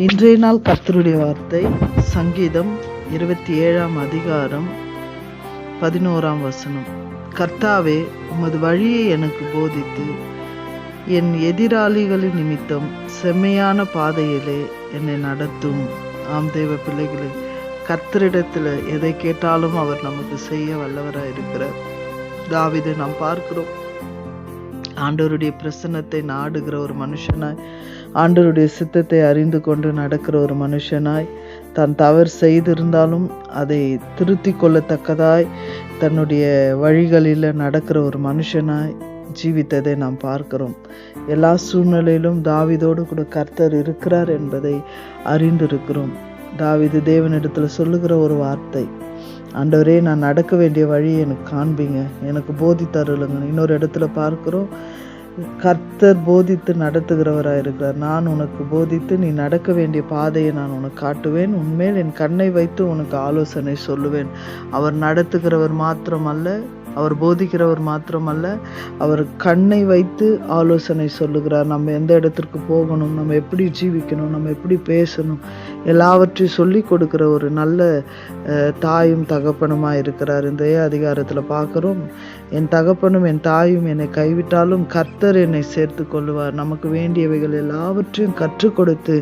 இன்றைய நாள் கர்த்தருடைய வார்த்தை சங்கீதம் 27 அதிகாரம் 11 கர்த்தாவே, உமது வழியை எனக்கு போதித்து என் எதிராளிகளின் நிமித்தம் செம்மையான பாதையிலே என்னை நடத்தும். ஆம் தேவ பிள்ளைகளே, கர்த்தரிடத்தில் எதை கேட்டாலும் அவர் நமக்கு செய்ய வல்லவராக இருக்கிறார். தாவீதை நாம் பார்க்கிறோம். ஆண்டவருடைய பிரசன்னத்தை நாடுகிற ஒரு மனுஷனாய், ஆண்டவருடைய சித்தத்தை அறிந்து கொண்டு நடக்கிற ஒரு மனுஷனாய், தான் தவறு செய்திருந்தாலும் அதை திருத்தி கொள்ளத்தக்கதாய் தன்னுடைய வழிகளில் நடக்கிற ஒரு மனுஷனாய் ஜீவித்ததை நாம் பார்க்கிறோம். எல்லா சூழ்நிலையிலும் தாவீதோடு கூட கர்த்தர் இருக்கிறார் என்பதை அறிந்திருக்கிறோம். தாவீது தேவனிடத்தில் சொல்லுகிற ஒரு வார்த்தை, ஆண்டவரே, நான் நடக்க வேண்டிய வழியை எனக்கு காண்பீங்க, எனக்கு போதித்தருளுங்க. இன்னொரு இடத்துல பார்க்கிறோம், கர்த்தர் போதித்து நடத்துகிறவராக இருக்கிறார். நான் உனக்கு போதித்து நீ நடக்க வேண்டிய பாதையை நான் உனக்கு காட்டுவேன், உன்மேல் என் கண்ணை வைத்து உனக்கு ஆலோசனை சொல்லுவேன். அவர் நடத்துகிறவர் மாத்திரமல்ல, அவர் போதிக்கிறவர் மாத்திரமல்ல, அவர் கண்ணை வைத்து ஆலோசனை சொல்லுகிறார். நம்ம எந்த இடத்திற்கு போகணும், நம்ம எப்படி ஜீவிக்கணும், நம்ம எப்படி பேசணும், எல்லாவற்றையும் சொல்லி கொடுக்கிற ஒரு நல்ல தாயும் தகப்பனுமாக இருக்கிறார். இந்த அதிகாரத்தில் பார்க்குறோம், என் தகப்பனும் என் தாயும் என்னை கைவிட்டாலும் கர்த்தர் என்னை சேர்த்து கொள்ளுவார். நமக்கு வேண்டியவைகள் எல்லாவற்றையும் கற்றுக் கொடுத்து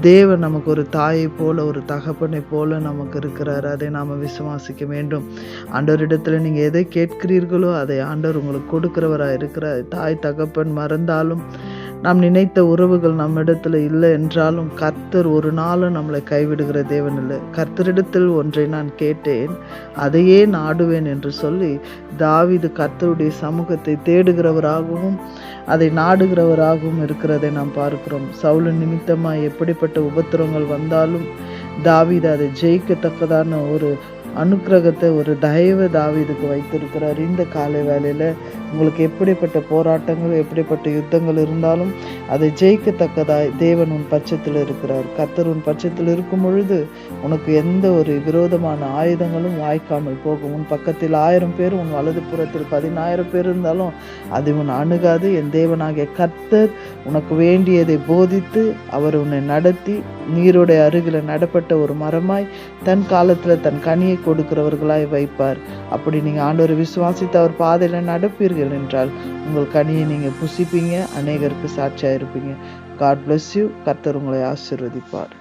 தேவன் நமக்கு ஒரு தாயை போல, ஒரு தகப்பனை போல நமக்கு இருக்கிறார். அதை நாம் விசுவாசிக்க வேண்டும். ஆண்டவரிடத்தில் நீங்கள் எதை கேட்கிறீர்களோ அதை ஆண்டவர் உங்களுக்கு கொடுக்கிறவராக இருக்கிறார். தாய் தகப்பன் மறந்தாலும், நாம் நினைத்த உறவுகள் நம்மிடத்துல இல்லை என்றாலும், கர்த்தர் ஒரு நாளும் நம்மளை கைவிடுகிற தேவன் இல்லை. கர்த்தரிடத்தில் ஒன்றை நான் கேட்டேன், அதையே நாடுவேன் என்று சொல்லி தாவீது கர்த்தருடைய சமூகத்தை தேடுகிறவராகவும் அதை நாடுகிறவராகவும் இருக்கிறதை நாம் பார்க்கிறோம். சவுலின் நிமித்தமாக எப்படிப்பட்ட உபத்திரங்கள் வந்தாலும் தாவீது அதை ஜெயிக்கத்தக்கதான ஒரு அனுக்கிரகத்தை, ஒரு தயவை தாவீதுக்கு வைத்திருக்கிறார். இந்த காலை வேளையில் உங்களுக்கு எப்படிப்பட்ட போராட்டங்கள், எப்படிப்பட்ட யுத்தங்கள் இருந்தாலும் அதை ஜெயிக்கத்தக்கதாய் தேவன் உன் பட்சத்தில் இருக்கிறார். கர்த்தர் உன் பட்சத்தில் இருக்கும் பொழுது உனக்கு எந்த ஒரு விரோதமான ஆயுதங்களும் வாய்க்காமல் போகும். உன் பக்கத்தில் 1000 பேர், உன் வலது புறத்தில் 10000 பேர் இருந்தாலும் அது உன் அணுகாது. என் தேவனாகிய கர்த்தர் உனக்கு வேண்டியதை போதித்து அவர் உன்னை நடத்தி நீரோடைய அருகில் நடப்பட்ட ஒரு மரமாய் தன் காலத்தில் தன் கனியை கொடுக்கிறவர்களாய் வைப்பார். அப்படி நீங்கள் ஆண்டவரை விசுவாசித்து அவர் பாதையில் நடப்பீர்கள் என்றால் உங்கள் கனியை நீங்கள் புசிப்பீங்க, அநேகருக்கு சாட்சியாக இருப்பீங்க. God bless you. கர்த்தர் உங்களை ஆசீர்வதிப்பார்.